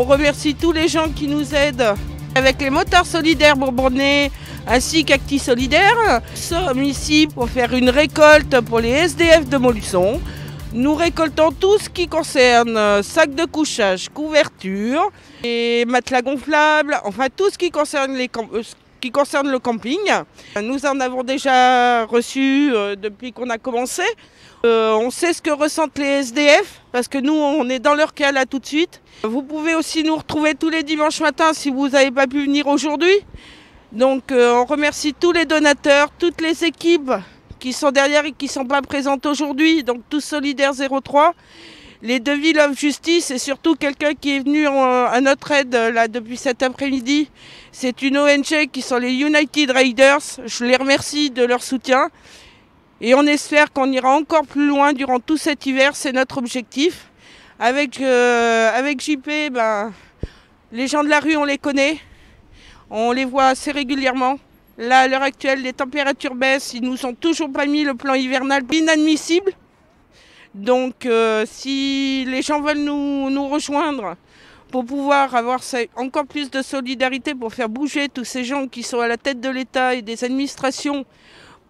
remercie tous les gens qui nous aident avec les motards solidaires bourbonnais ainsi qu'Acti Solidaire. Nous sommes ici pour faire une récolte pour les SDF de Montluçon. Nous récoltons tout ce qui concerne sacs de couchage, couverture, et matelas gonflables, enfin tout ce qui concerne le camping. Nous en avons déjà reçu depuis qu'on a commencé. On sait ce que ressentent les SDF parce que nous on est dans leur cas là tout de suite. Vous pouvez aussi nous retrouver tous les dimanches matins si vous n'avez pas pu venir aujourd'hui. Donc on remercie tous les donateurs, toutes les équipes qui sont derrière et qui ne sont pas présentes aujourd'hui. Donc tous Solidaires 03, les Devis Love Justice et surtout quelqu'un qui est venu à notre aide là depuis cet après-midi. C'est une ONG qui sont les United Riders. Je les remercie de leur soutien. Et on espère qu'on ira encore plus loin durant tout cet hiver, c'est notre objectif. Avec JP, les gens de la rue, on les connaît, on les voit assez régulièrement. Là, à l'heure actuelle, les températures baissent, ils nous ont toujours pas mis le plan hivernal inadmissible. Donc, si les gens veulent nous rejoindre pour pouvoir avoir encore plus de solidarité pour faire bouger tous ces gens qui sont à la tête de l'État et des administrations,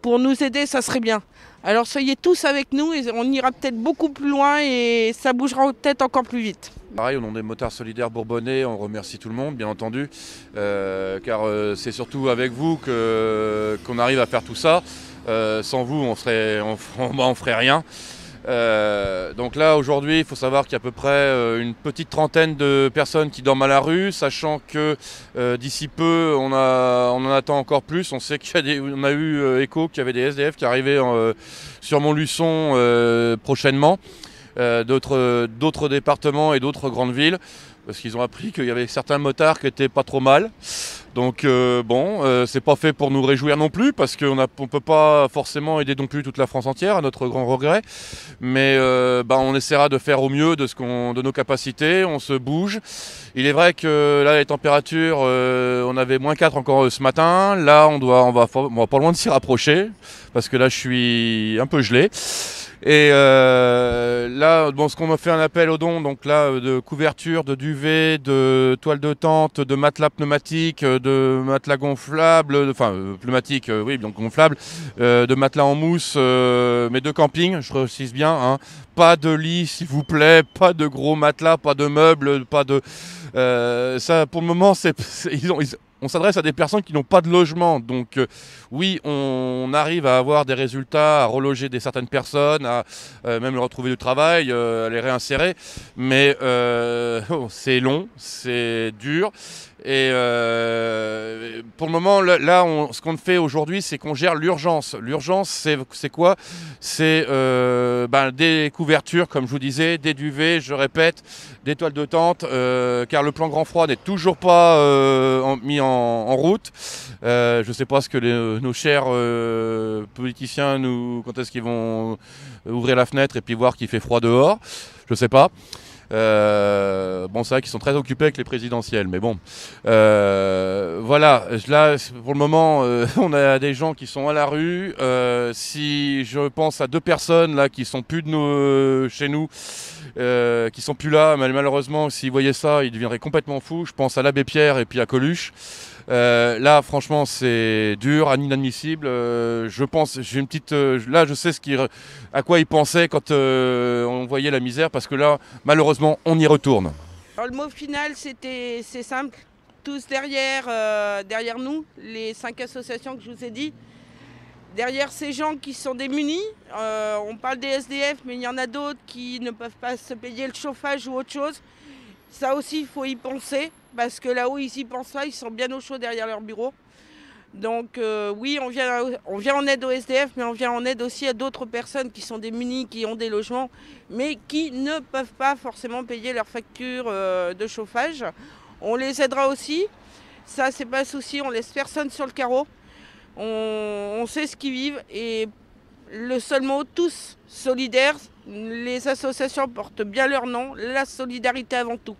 pour nous aider, ça serait bien. Alors soyez tous avec nous et on ira peut-être beaucoup plus loin et ça bougera peut-être encore plus vite. Pareil, au nom des motards solidaires bourbonnais, on remercie tout le monde, bien entendu, car c'est surtout avec vous qu'on arrive à faire tout ça. Sans vous, on ferait rien. Donc là, aujourd'hui, il faut savoir qu'il y a à peu près une petite trentaine de personnes qui dorment à la rue, sachant que d'ici peu, on en attend encore plus. On sait qu'on a eu écho qu'il y avait des SDF qui arrivaient sur Montluçon prochainement, d'autres départements et d'autres grandes villes, parce qu'ils ont appris qu'il y avait certains motards qui étaient pas trop mal. Donc c'est pas fait pour nous réjouir non plus, parce qu'on ne peut pas forcément aider non plus toute la France entière, à notre grand regret. Mais on essaiera de faire au mieux de nos capacités, on se bouge. Il est vrai que là, les températures, on avait -4 encore ce matin. Là, on va pas loin de s'y rapprocher, parce que là, je suis un peu gelé. Et là, ce qu'on a fait un appel aux dons, donc là, de couverture, de duvet, de toile de tente, de matelas pneumatiques, de matelas gonflables, pneumatiques, oui, donc gonflables, de matelas en mousse, mais de camping, je précise bien, hein. Pas de lit, s'il vous plaît, pas de gros matelas, pas de meubles, pas de... ça, pour le moment, on s'adresse à des personnes qui n'ont pas de logement. Donc oui, on arrive à avoir des résultats, à reloger certaines personnes, à même leur retrouver du travail, à les réinsérer. Mais c'est long, c'est dur. Et pour le moment, là, ce qu'on fait aujourd'hui, c'est qu'on gère l'urgence. L'urgence, c'est quoi? C'est des couvertures, comme je vous disais, des duvets, je répète, des toiles de tente, car le plan grand froid n'est toujours pas mis en route. Je ne sais pas ce que nos chers politiciens, quand est-ce qu'ils vont ouvrir la fenêtre et puis voir qu'il fait froid dehors. Je ne sais pas. C'est vrai qu'ils sont très occupés avec les présidentielles, mais bon, voilà, là pour le moment on a des gens qui sont à la rue. Si je pense à 2 personnes là qui sont plus chez nous, qui sont plus là, mais malheureusement s'ils voyaient ça ils deviendraient complètement fous. Je pense à l'abbé Pierre et puis à Coluche. Là franchement c'est dur, inadmissible. Je pense, j'ai une petite, là je sais à quoi ils pensaient quand on voyait la misère, parce que là malheureusement on y retourne. Alors, le mot final c'est simple, tous derrière nous, les 5 associations que je vous ai dit, derrière ces gens qui sont démunis. On parle des SDF, mais il y en a d'autres qui ne peuvent pas se payer le chauffage ou autre chose. Ça aussi, il faut y penser, parce que là où ils y pensent pas, ils sont bien au chaud derrière leur bureau. Donc oui, on vient en aide aux SDF, mais on vient en aide aussi à d'autres personnes qui sont démunies, qui ont des logements, mais qui ne peuvent pas forcément payer leur facture de chauffage. On les aidera aussi, ça c'est pas un souci, on laisse personne sur le carreau. On sait ce qu'ils vivent et le seul mot, tous solidaires, les associations portent bien leur nom, la solidarité avant tout.